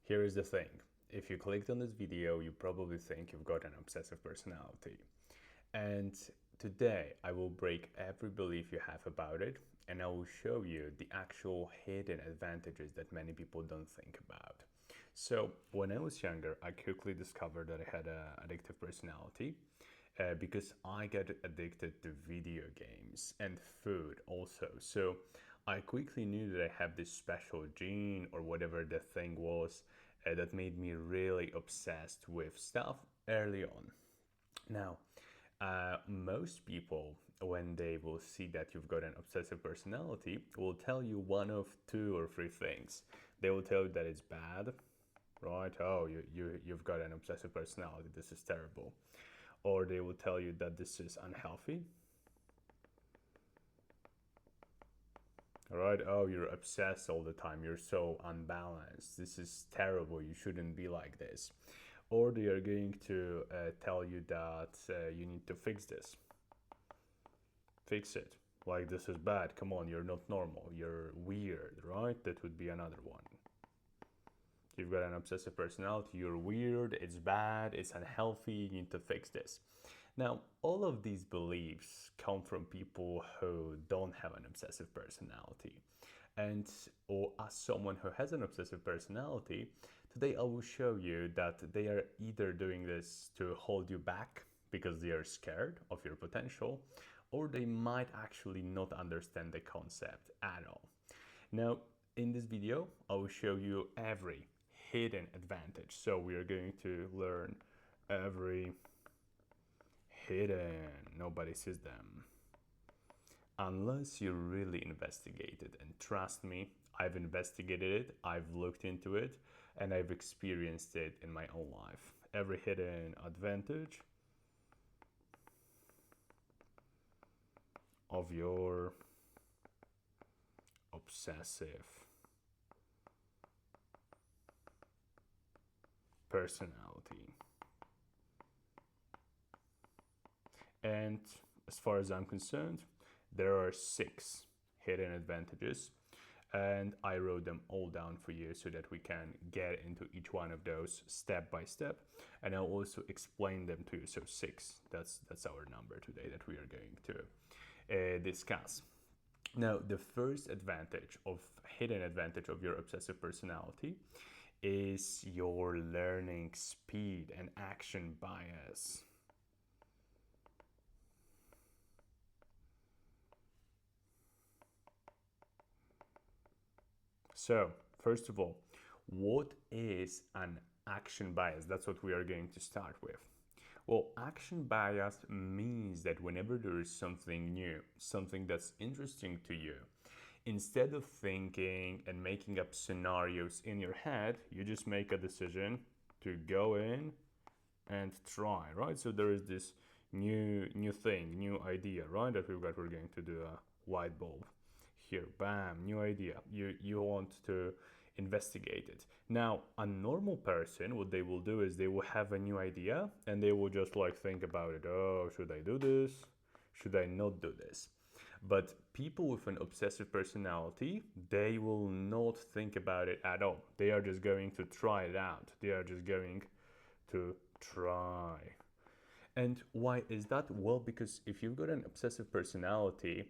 Here is the thing. If you clicked on this video, you probably think you've got an obsessive personality. And today I will break every belief you have about it, and I will show you the actual hidden advantages that many people don't think about. So when I was younger, I quickly discovered that I had an addictive personality because I got addicted to video games and food also. So I quickly knew that I have this special gene or whatever the thing was that made me really obsessed with stuff early on. Now, most people, when they will see that you've got an obsessive personality, will tell you one of two or three things. They will tell you that it's bad, right? Oh, you've got an obsessive personality. This is terrible. Or they will tell you that this is unhealthy. All right. Oh, you're obsessed all the time. You're so unbalanced. This is terrible. You shouldn't be like this. Or they are going to tell you that you need to fix this. Fix it. Like, this is bad. Come on, you're not normal. You're weird, right? That would be another one. You've got an obsessive personality. You're weird. It's bad. It's unhealthy. You need to fix this. Now, all of these beliefs come from people who don't have an obsessive personality. And, or as someone who has an obsessive personality, today I will show you that they are either doing this to hold you back because they are scared of your potential, or they might actually not understand the concept at all. Now, in this video, I will show you every hidden advantage. So we are going to learn every hidden, nobody sees them. Unless you really investigate it, and trust me, I've investigated it, I've looked into it, and I've experienced it in my own life. Every hidden advantage of your obsessive personality. And as far as I'm concerned, there are 6 hidden advantages, and I wrote them all down for you so that we can get into each one of those step by step, and I'll also explain them to you. So 6, that's our number today that we are going to discuss. Now, the first hidden advantage of your obsessive personality is your learning speed and action bias. So, first of all, what is an action bias? That's what we are going to start with. Well, action bias means that whenever there is something new, something that's interesting to you, instead of thinking and making up scenarios in your head, you just make a decision to go in and try, right? So there is this new thing, new idea, right? That we're going to do a light bulb. Here, bam, new idea. You want to investigate it. Now, a normal person, what they will do is they will have a new idea and they will just like think about it. Oh, should I do this? Should I not do this? But people with an obsessive personality, they will not think about it at all. They are just going to try it out. They are just going to try. And why is that? Well, because if you've got an obsessive personality,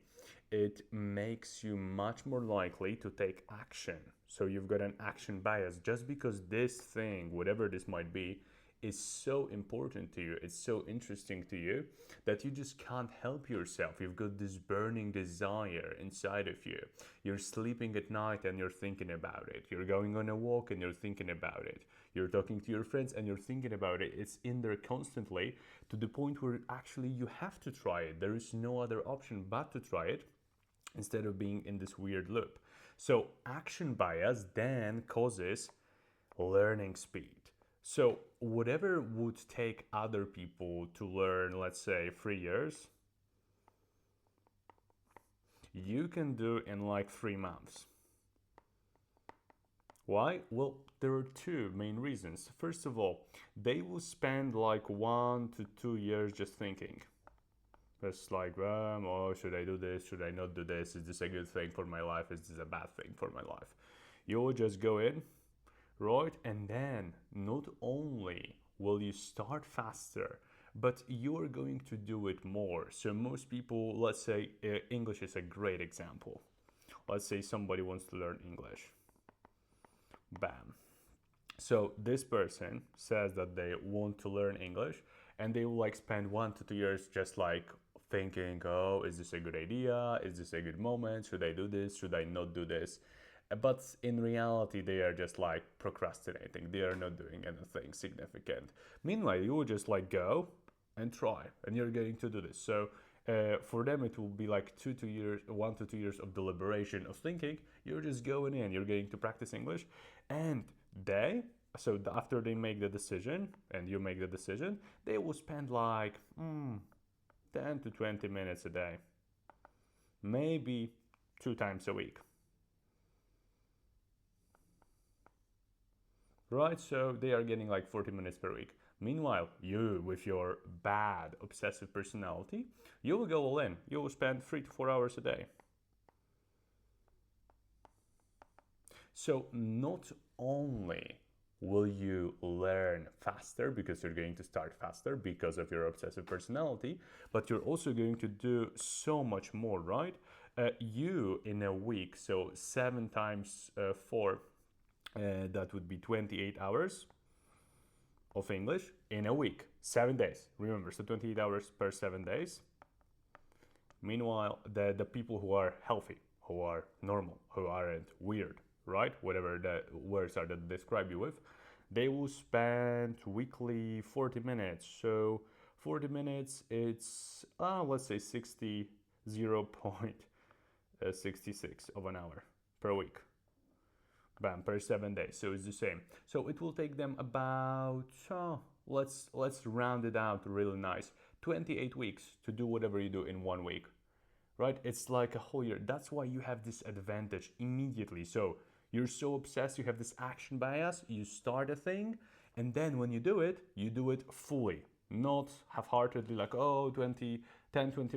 it makes you much more likely to take action. So you've got an action bias just because this thing, whatever this might be, is so important to you, it's so interesting to you that you just can't help yourself. You've got this burning desire inside of you. You're sleeping at night and you're thinking about it. You're going on a walk and you're thinking about it. You're talking to your friends and you're thinking about it. It's in there constantly to the point where actually you have to try it. There is no other option but to try it instead of being in this weird loop. So action bias then causes learning speed. So whatever would take other people to learn, let's say 3 years, you can do in like 3 months. Why? Well, there are 2 main reasons. First of all, they will spend like 1 to 2 years just thinking. It's like, oh, should I do this? Should I not do this? Is this a good thing for my life? Is this a bad thing for my life? You will just go in, right? And then not only will you start faster, but you're going to do it more. So most people, let's say English is a great example. Let's say somebody wants to learn English. Bam. So this person says that they want to learn English, and they will like spend 1 to 2 years just like thinking, oh, is this a good idea? Is this a good moment? Should I do this? Should I not do this? But in reality, they are just like procrastinating. They are not doing anything significant. Meanwhile, you will just like go and try, and you're going to do this. So for them, it will be like 2 years, 1 to 2 years of deliberation of thinking. You're just going in. You're going to practice English, and they. So after they make the decision, and you make the decision, they will spend like 10 to 20 minutes a day, maybe 2 times a week. Right? So they are getting like 40 minutes per week. Meanwhile, you, with your bad obsessive personality, you will go all in. You will spend 3 to 4 hours a day. So not only will you learn faster because you're going to start faster because of your obsessive personality, but you're also going to do so much more, right? You in a week, so 7 times 4, that would be 28 hours of English in a week, 7 days. Remember, so 28 hours per 7 days. Meanwhile, the people who are healthy, who are normal, who aren't weird, right? Whatever the words are that describe you with, they will spend weekly 40 minutes. So 40 minutes, it's, let's say 0.66 of an hour per week. Bam, per 7 days. So it's the same. So it will take them about, let's round it out really nice, 28 weeks to do whatever you do in 1 week, right? It's like a whole year. That's why you have this advantage immediately. So you're so obsessed, you have this action bias, you start a thing, and then when you do it fully, not half-heartedly, like, 20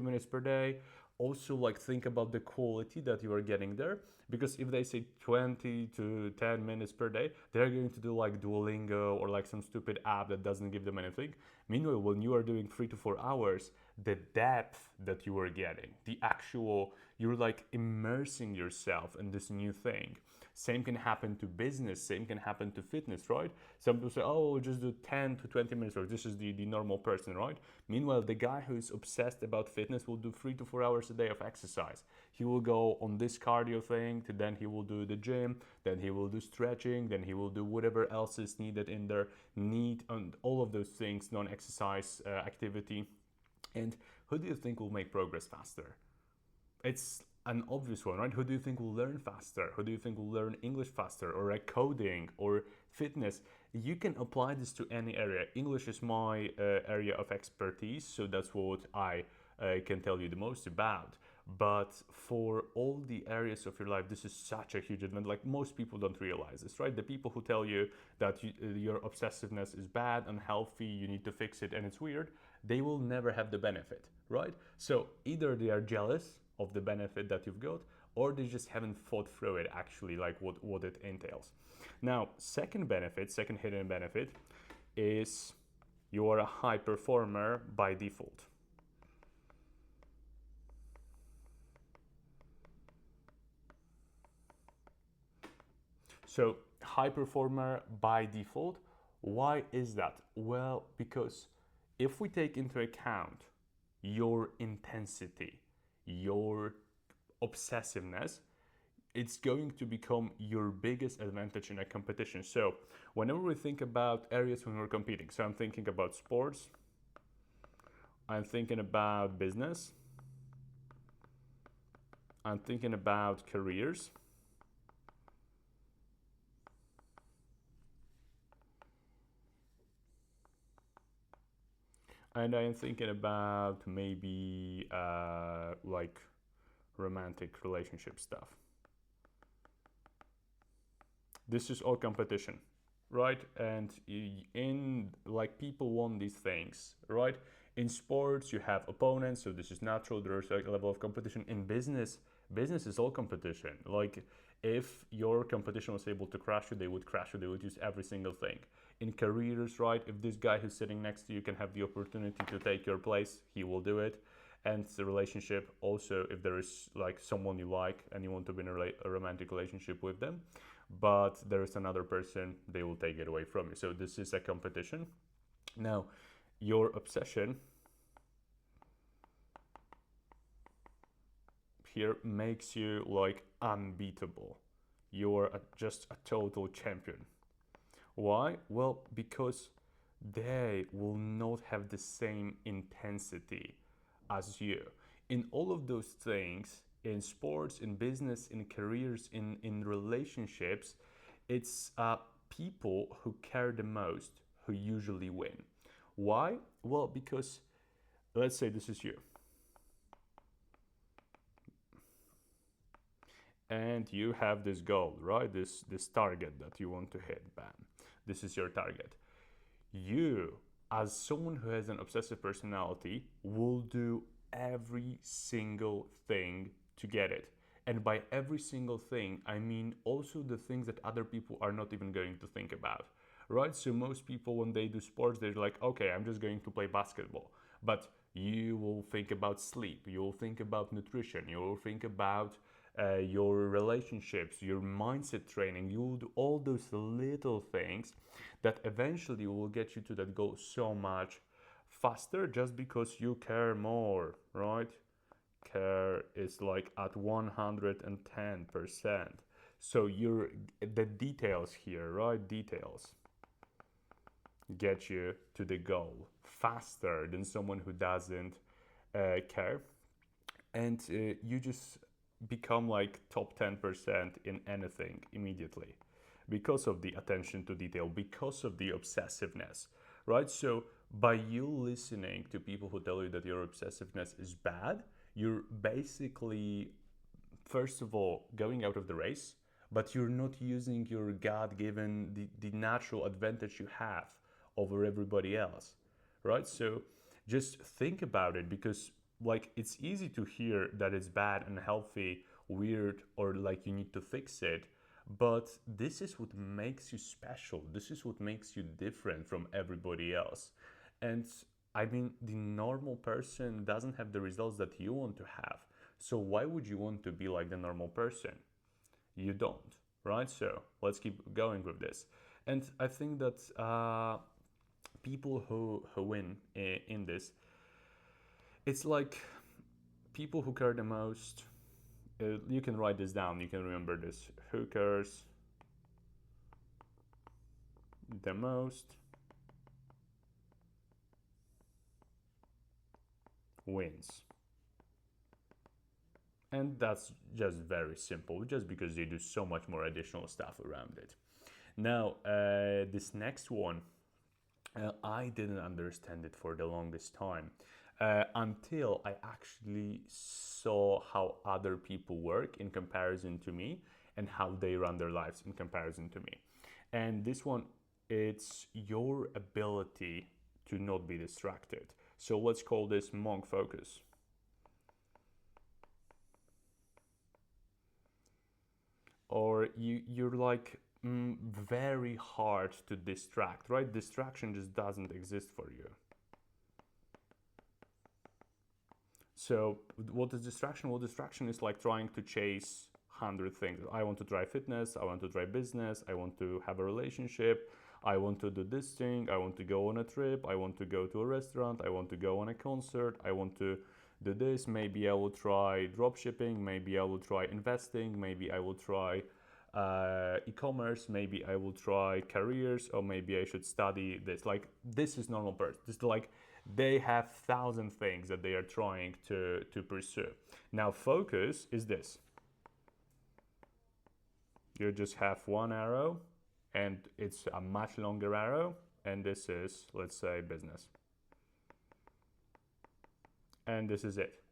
minutes per day. Also, like, think about the quality that you are getting there, because if they say 20 to 10 minutes per day, they're going to do like Duolingo or like some stupid app that doesn't give them anything. Meanwhile, when you are doing 3 to 4 hours, the depth that you are getting, the actual, you're like immersing yourself in this new thing. Same can happen to business, same can happen to fitness, right? Some people say, oh, just do 10 to 20 minutes, or this is the normal person, right? Meanwhile, the guy who is obsessed about fitness will do 3 to 4 hours a day of exercise. He will go on this cardio thing, then he will do the gym, then he will do stretching, then he will do whatever else is needed in their need, and all of those things, non-exercise activity. And who do you think will make progress faster? It's an obvious one, right? Who do you think will learn faster? Who do you think will learn English faster, or like coding or fitness? You can apply this to any area. English is my area of expertise, so that's what I can tell you the most about. But for all the areas of your life, this is such a huge advantage. Like, most people don't realize this, right? The people who tell you that your obsessiveness is bad, unhealthy, you need to fix it, and it's weird, they will never have the benefit, right? So either they are jealous of the benefit that you've got, or they just haven't thought through it actually, like what it entails. Now, second hidden benefit is you are a high performer by default. So high performer by default, why is that? Well, because if we take into account your intensity, your obsessiveness, it's going to become your biggest advantage in a competition. So whenever we think about areas when we're competing, so I'm thinking about sports, I'm thinking about business, I'm thinking about careers, and I'm thinking about maybe like romantic relationship stuff. This is all competition, right? And in, like, people want these things, right? In sports, you have opponents, so this is natural. There's a level of competition. In business is all competition. Like, If your competition was able to crush you, they would crash you. They would use every single thing. In careers, right? If this guy who's sitting next to you can have the opportunity to take your place, he will do it. And the relationship also, if there is like someone you like and you want to be in a romantic relationship with them, but there is another person, they will take it away from you. So this is a competition. Now, your obsession here makes you like unbeatable. You're just a total champion. Why? Well, because they will not have the same intensity as you. In all of those things, in sports, in business, in careers, in relationships, it's people who care the most who usually win. Why? Well, because let's say this is you. And you have this goal, right? This target that you want to hit, bam. This is your target. You, as someone who has an obsessive personality, will do every single thing to get it. And by every single thing, I mean also the things that other people are not even going to think about, right? So most people, when they do sports, they're like, okay, I'm just going to play basketball. But you will think about sleep, you will think about nutrition, you will think about your relationships, your mindset training. You will do all those little things that eventually will get you to that goal so much faster just because you care more, right? Care is like at 110%. So you're the details here, right? Details get you to the goal faster than someone who doesn't care. And you just become like top 10% in anything immediately because of the attention to detail, because of the obsessiveness, right? So by you listening to people who tell you that your obsessiveness is bad, you're basically, first of all, going out of the race, but you're not using your God-given, the natural advantage you have over everybody else, right? So just think about it, because like it's easy to hear that it's bad, unhealthy, weird, or like you need to fix it, but this is what makes you special. This is what makes you different from everybody else. And I mean, the normal person doesn't have the results that you want to have. So why would you want to be like the normal person? You don't, right? So let's keep going with this. And I think that people who win in this, it's like people who care the most. You can write this down, you can remember this. Who cares the most wins. And that's just very simple, just because they do so much more additional stuff around it. Now, this next one, I didn't understand it for the longest time until I actually saw how other people work in comparison to me and how they run their lives in comparison to me. And this one, it's your ability to not be distracted. So let's call this monk focus. Or you're like very hard to distract, right? Distraction just doesn't exist for you. So what is distraction? Well, distraction is like trying to chase 100 things. I want to try fitness, I want to try business, I want to have a relationship, I want to do this thing, I want to go on a trip, I want to go to a restaurant, I want to go on a concert, I want to do this. Maybe I will try drop shipping, maybe I will try investing, maybe I will try e-commerce, maybe I will try careers, or maybe I should study this. Like, this is normal person. This is like they have 1,000 things that they are trying to pursue. Now focus is this. You just have one arrow and it's a much longer arrow, and this is, let's say, business. And this is it,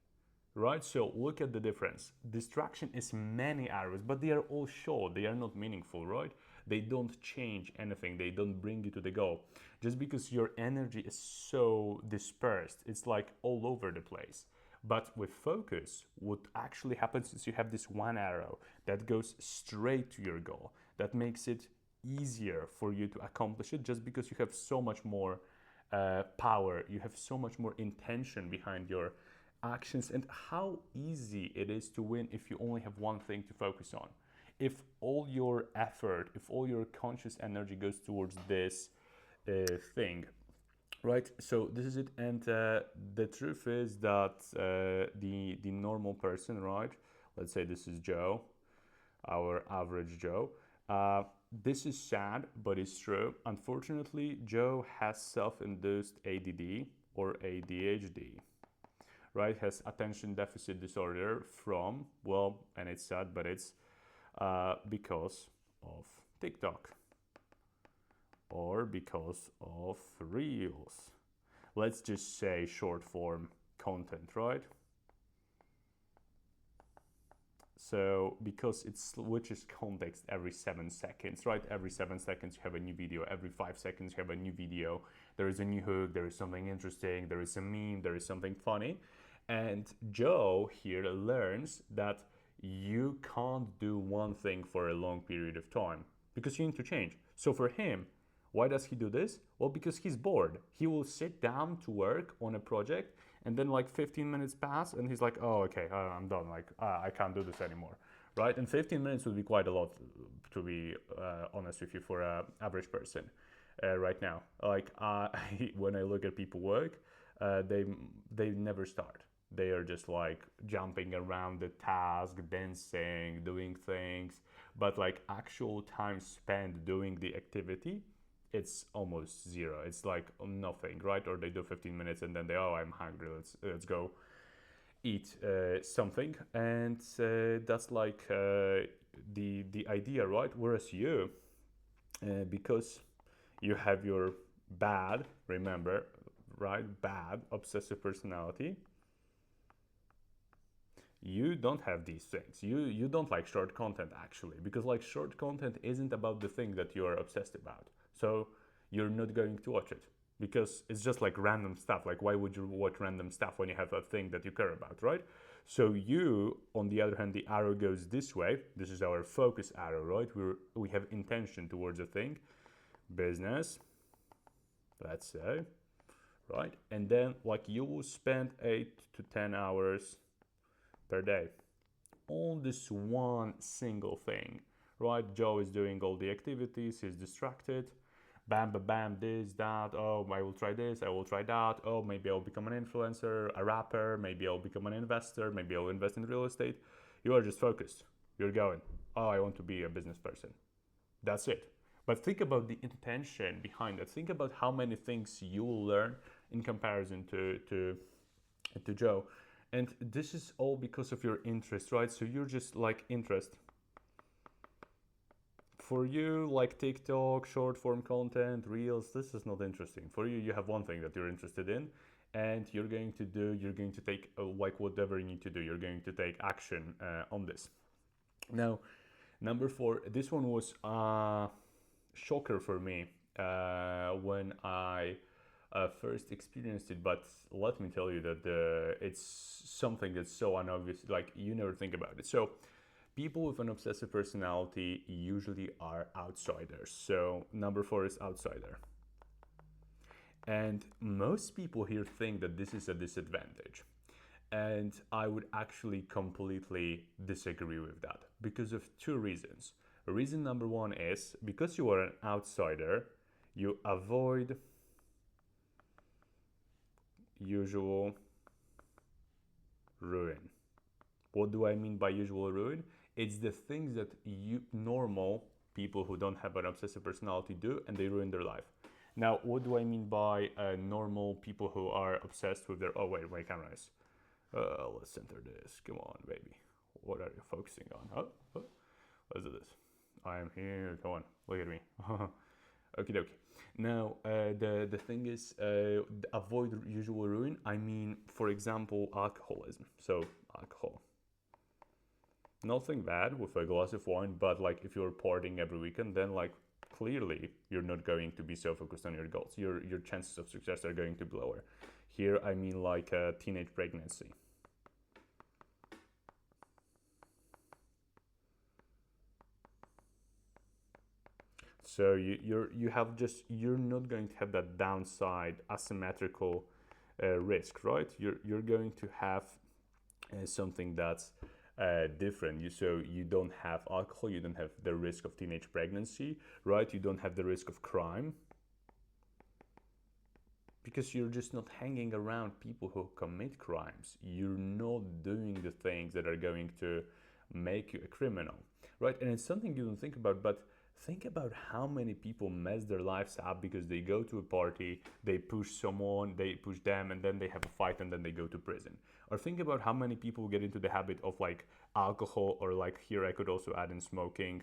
right? So look at the difference. Distraction is many arrows, but they are all short. They are not meaningful, right? They don't change anything. They don't bring you to the goal. Just because your energy is so dispersed, it's like all over the place. But with focus, what actually happens is you have this one arrow that goes straight to your goal. That makes it easier for you to accomplish it, just because you have so much more power, you have so much more intention behind your actions, and how easy it is to win if you only have one thing to focus on. If all your effort, if all your conscious energy goes towards this thing, right? So this is it, and the truth is that the normal person, right? Let's say this is Joe, our average Joe. This is sad, but it's true. Unfortunately, Joe has self-induced ADD or ADHD, right? Has attention deficit disorder from, well, and it's sad, but it's because of TikTok or because of Reels. Let's just say short form content, right? So because it switches context every 7 seconds, right? Every 7 seconds you have a new video, every 5 seconds you have a new video. There is a new hook, there is something interesting, there is a meme, there is something funny. And Joe here learns that you can't do one thing for a long period of time because you need to change. So for him, why does he do this? Well, because he's bored. He will sit down to work on a project, and then like 15 minutes pass and he's like, oh, okay, I'm done. Like, I can't do this anymore, right? And 15 minutes would be quite a lot, to be honest with you, for an average person right now. Like, when I look at people work, they never start. They are just like jumping around the task, dancing, doing things, but like actual time spent doing the activity, it's almost zero. It's like nothing, right? Or they do 15 minutes and then they, oh, I'm hungry, let's go eat something, and that's like the idea, right? Whereas you, because you have your bad, remember, right? Bad obsessive personality. You don't have these things. You don't like short content, actually, because like short content isn't about the thing that you are obsessed about. So you're not going to watch it because it's just like random stuff. Like, why would you watch random stuff when you have a thing that you care about, right? So you, on the other hand, the arrow goes this way. This is our focus arrow, right? We have intention towards a thing, business, let's say, right? And then like you will spend 8 to 10 hours per day on this one single thing, right? Joe is doing all the activities, he's distracted, bam, bam, bam, this, that, oh, I will try this, I will try that, oh, maybe I'll become an influencer, a rapper, maybe I'll become an investor, maybe I'll invest in real estate. You are just focused. You're going, oh, I want to be a business person. That's it. But think about the intention behind it. Think about how many things you will learn in comparison to Joe. And this is all because of your interest, right? So you're just like interest. For you, like TikTok, short form content, Reels, this is not interesting. For you, you have one thing that you're interested in, and you're going to take like whatever you need to do. You're going to take action on this. Now, number 4, this one was a shocker for me when I first experienced it, but let me tell you that it's something that's so unobvious, like you never think about it. So people with an obsessive personality usually are outsiders. So number 4 is outsider. And most people here think that this is a disadvantage. And I would actually completely disagree with that because of 2 reasons. Reason number 1 is because you are an outsider, you avoid usual ruin. What do I mean by usual ruin? It's the things that normal people who don't have an obsessive personality do, and they ruin their life. Now, what do I mean by normal people who are obsessed with their... Oh, wait, my camera is... let's center this. Come on, baby. What are you focusing on? Let's do this. I am here. Come on, look at me. Okie dokie. Now, the thing is, avoid usual ruin. I mean, for example, alcoholism. So, alcohol. Nothing bad with a glass of wine, but like if you're partying every weekend, then like clearly you're not going to be so focused on your goals. Your chances of success are going to be lower. Here, I mean like a teenage pregnancy. So you're not going to have that downside asymmetrical risk, right? You're going to have something that's different. So you don't have alcohol, you don't have the risk of teenage pregnancy, right? You don't have the risk of crime because you're just not hanging around people who commit crimes. You're not doing the things that are going to make you a criminal, right? And it's something you don't think about, but think about how many people mess their lives up because they go to a party, they push someone, they push them, and then they have a fight and then they go to prison. Or think about how many people get into the habit of like alcohol, or like here I could also add in smoking,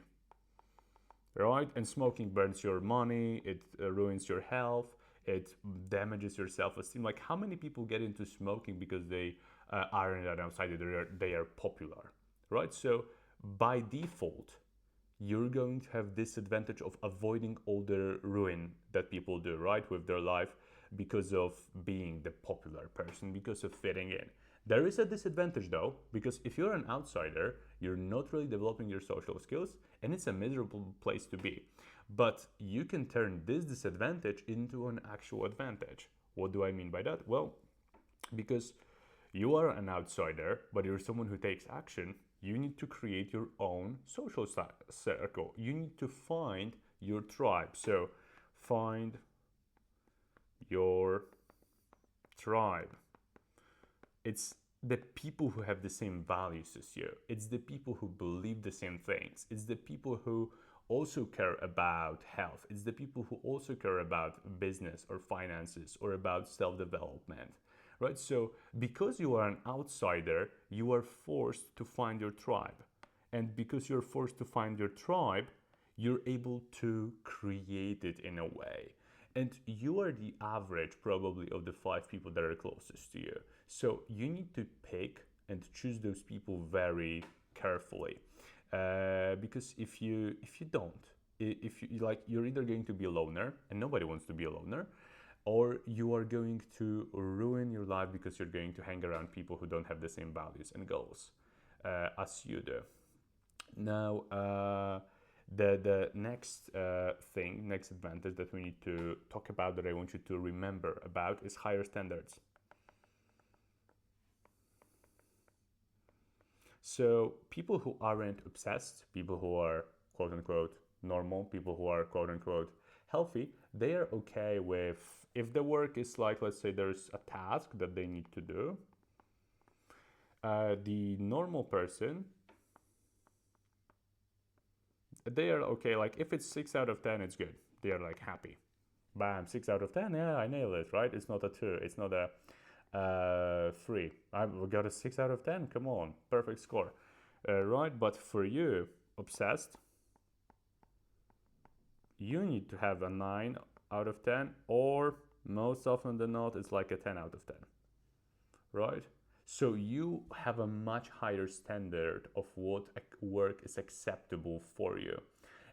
right? And smoking burns your money, it ruins your health, it damages your self-esteem. Like how many people get into smoking because they aren't an outsider, they are popular, right? So by default, you're going to have this advantage of avoiding all the ruin that people do, right, with their life because of being the popular person, because of fitting in. There is a disadvantage though, because if you're an outsider, you're not really developing your social skills, and it's a miserable place to be. But you can turn this disadvantage into an actual advantage. What do I mean by that? Well, because you are an outsider, but you're someone who takes action, you need to create your own social circle. You need to find your tribe. So find your tribe. It's the people who have the same values as you. It's the people who believe the same things. It's the people who also care about health. It's the people who also care about business or finances or about self-development, right? So because you are an outsider, you are forced to find your tribe. And because you're forced to find your tribe, you're able to create it in a way. And you are the average probably of the 5 people that are closest to you. So you need to pick and choose those people very carefully. Because if you don't, if you like, you're either going to be a loner, and nobody wants to be a loner, or you are going to ruin your life because you're going to hang around people who don't have the same values and goals as you do. Now, the next next advantage that we need to talk about, that I want you to remember about, is higher standards. So people who aren't obsessed, people who are quote unquote normal, people who are quote unquote healthy, they are okay with, if the work is like, let's say there's a task that they need to do, the normal person, they are okay. Like if it's 6 out of 10, it's good. They are like happy. Bam, 6 out of 10. Yeah, I nailed it, right? It's not a 2. It's not a 3. I got a 6 out of 10. Come on, perfect score, right? But for you, obsessed, you need to have a 9 out of 10, or most often than not, it's like a 10 out of 10, right? So you have a much higher standard of what work is acceptable for you.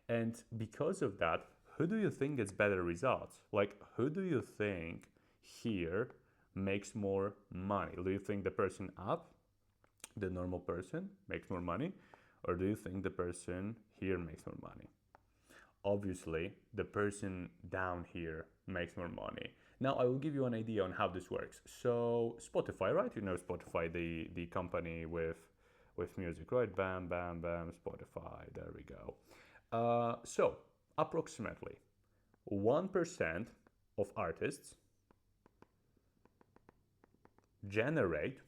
And because of that, who do you think gets better results? Like, who do you think here makes more money? Do you think the person up, the normal person, makes more money? Or do you think the person here makes more money? Obviously, the person down here makes more money. Now, I will give you an idea on how this works. So, Spotify, right? You know Spotify, the company with music, right? Bam, bam, bam, Spotify. There we go. So, approximately 1% of artists generate,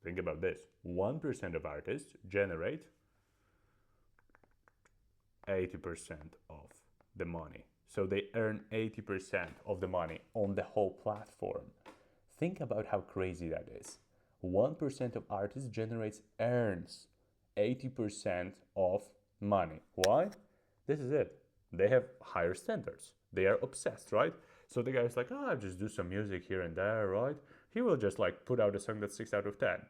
think about this, 1% of artists generate 80% of the money. So they earn 80% of the money on the whole platform. Think about how crazy that is. 1% of artists earns 80% of money. Why? This is it. They have higher standards. They are obsessed, right? So the guy's like, I'll just do some music here and there, right? He will just like put out a song that's 6 out of 10.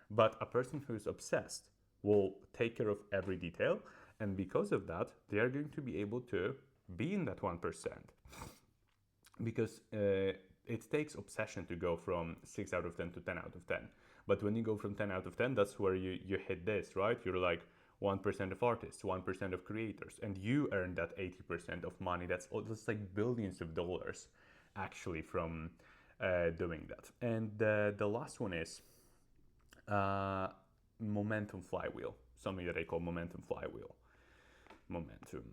But a person who's obsessed will take care of every detail. And because of that, they are going to be able to be in that 1%. Because it takes obsession to go from 6 out of 10 to 10 out of 10. But when you go from 10 out of 10, that's where you hit this, right? You're like, 1% of artists, 1% of creators, and you earn that 80% of money. That's like billions of dollars actually from doing that. And the last one is uh, momentum flywheel, something that I call momentum flywheel. Momentum.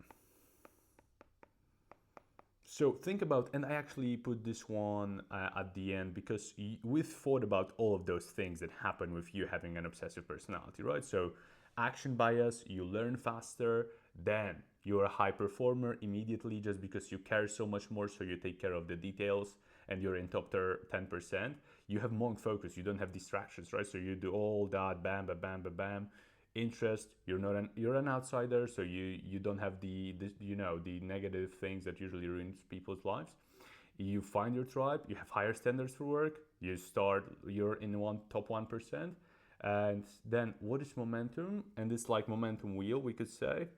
So think about, and I actually put this one at the end because we've thought about all of those things that happen with you having an obsessive personality, right? So action bias, you learn faster, then you're a high performer immediately just because you care so much more, so you take care of the details and you're in top 10%. You have more focus, you don't have distractions, right? So you do all that, bam, bam, bam, bam, bam. Interest, you're an outsider, so you don't have the negative things that usually ruins people's lives. You find your tribe, you have higher standards for work, you're in top 1%. And then what is momentum? And it's like momentum wheel, we could say.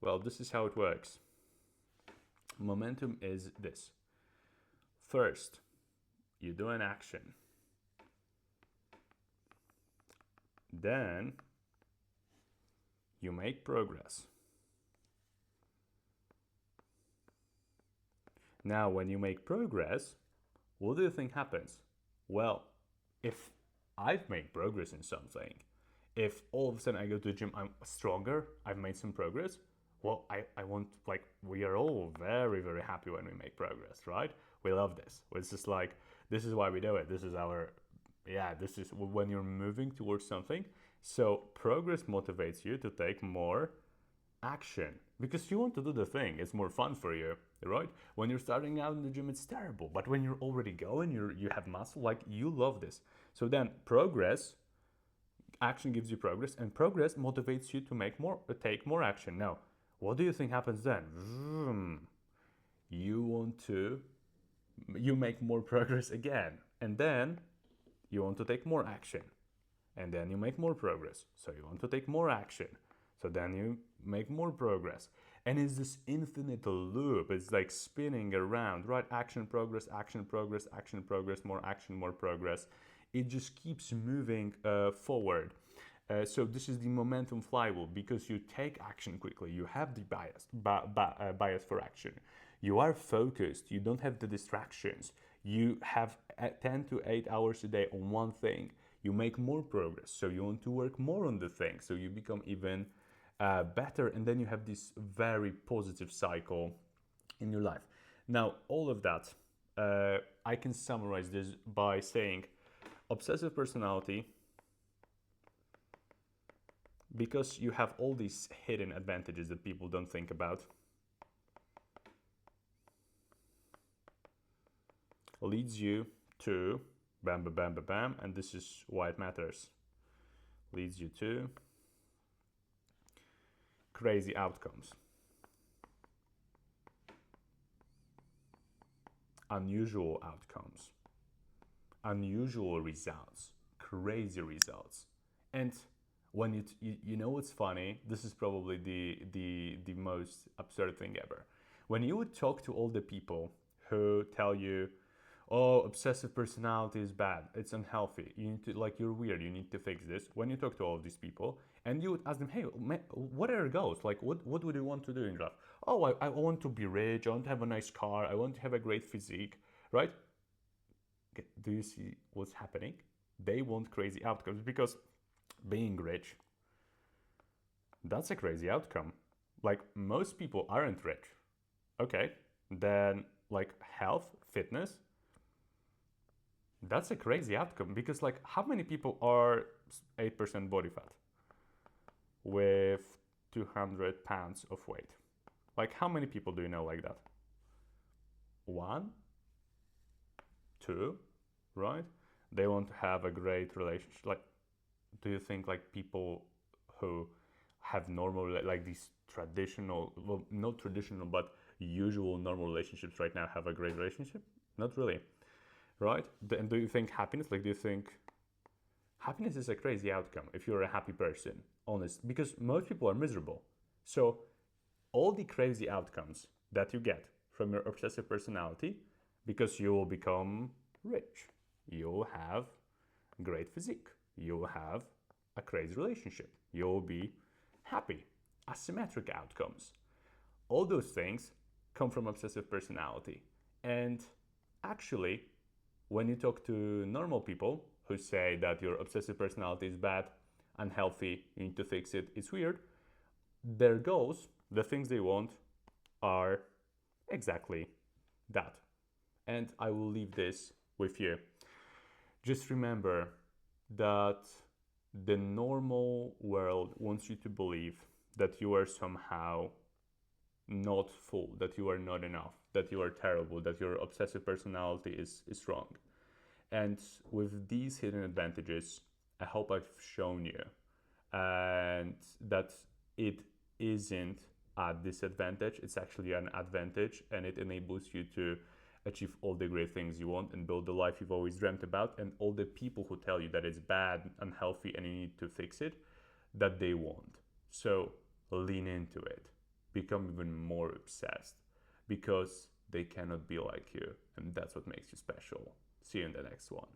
Well, this is how it works. Momentum is this. First, you do an action, then you make progress. Now, when you make progress, what do you think happens? Well, if I've made progress in something, if all of a sudden I go to the gym, I'm stronger, I've made some progress, well, I want, like, we are all very, very happy when we make progress, right? We love this. It's just like, this is why we do it. This is this is when you're moving towards something. So progress motivates you to take more action because you want to do the thing. It's more fun for you, right? When you're starting out in the gym, it's terrible. But when you're already going, you have muscle, like, you love this. So then action gives you progress, and progress motivates you to take more action. Now, what do you think happens then? You make more progress again, and then you want to take more action, and then you make more progress. So you want to take more action, so then you make more progress. And it's this infinite loop. It's like spinning around, right? Action, progress, action, progress, action, progress, more action, more progress. It just keeps moving forward. So this is the momentum flywheel, because you take action quickly. You have the bias for action. You are focused. You don't have the distractions. You have 10 to 8 hours a day on one thing. You make more progress. So you want to work more on the thing. So you become even better. And then you have this very positive cycle in your life. Now, all of that, I can summarize this by saying obsessive personality, because you have all these hidden advantages that people don't think about, leads you to bam, bam, bam, bam, bam, and this is why it matters. Leads you to crazy outcomes, unusual outcomes, unusual results, crazy results. And when you know what's funny, this is probably the most absurd thing ever. When you would talk to all the people who tell you, oh, obsessive personality is bad, it's unhealthy, you need to, like, you're weird, you need to fix this. When you talk to all of these people and you would ask them, hey, what are your goals? Like, what would you want to do in life? Oh, I want to be rich, I want to have a nice car, I want to have a great physique, right? Do you see what's happening? They want crazy outcomes, because being rich, that's a crazy outcome. Like, most people aren't rich. Okay, then, like, health, fitness, that's a crazy outcome, because, like, how many people are 8% body fat with 200 pounds of weight? Like, how many people do you know like that? 1, 2, right? They want to have a great relationship. Like, do you think, like, people who have normal, like, these traditional, well, not traditional, but usual normal relationships right now have a great relationship? Not really, right? And do you think happiness, like, do you think happiness is a crazy outcome if you're a happy person? Honest, because most people are miserable. So all the crazy outcomes that you get from your obsessive personality, because you will become rich, you'll have great physique, you'll have a crazy relationship, you'll be happy, asymmetric outcomes. All those things come from obsessive personality. And actually, when you talk to normal people who say that your obsessive personality is bad, unhealthy, you need to fix it, it's weird, their goals, the things they want, are exactly that. And I will leave this with you. Just remember that the normal world wants you to believe that you are somehow not full, that you are not enough, that you are terrible, that your obsessive personality is wrong. And with these hidden advantages, I hope I've shown you and that it isn't a disadvantage, it's actually an advantage, and it enables you to achieve all the great things you want and build the life you've always dreamt about. And all the people who tell you that it's bad, unhealthy, and you need to fix it, that they won't. So lean into it, become even more obsessed, because they cannot be like you, and that's what makes you special. See you in the next one.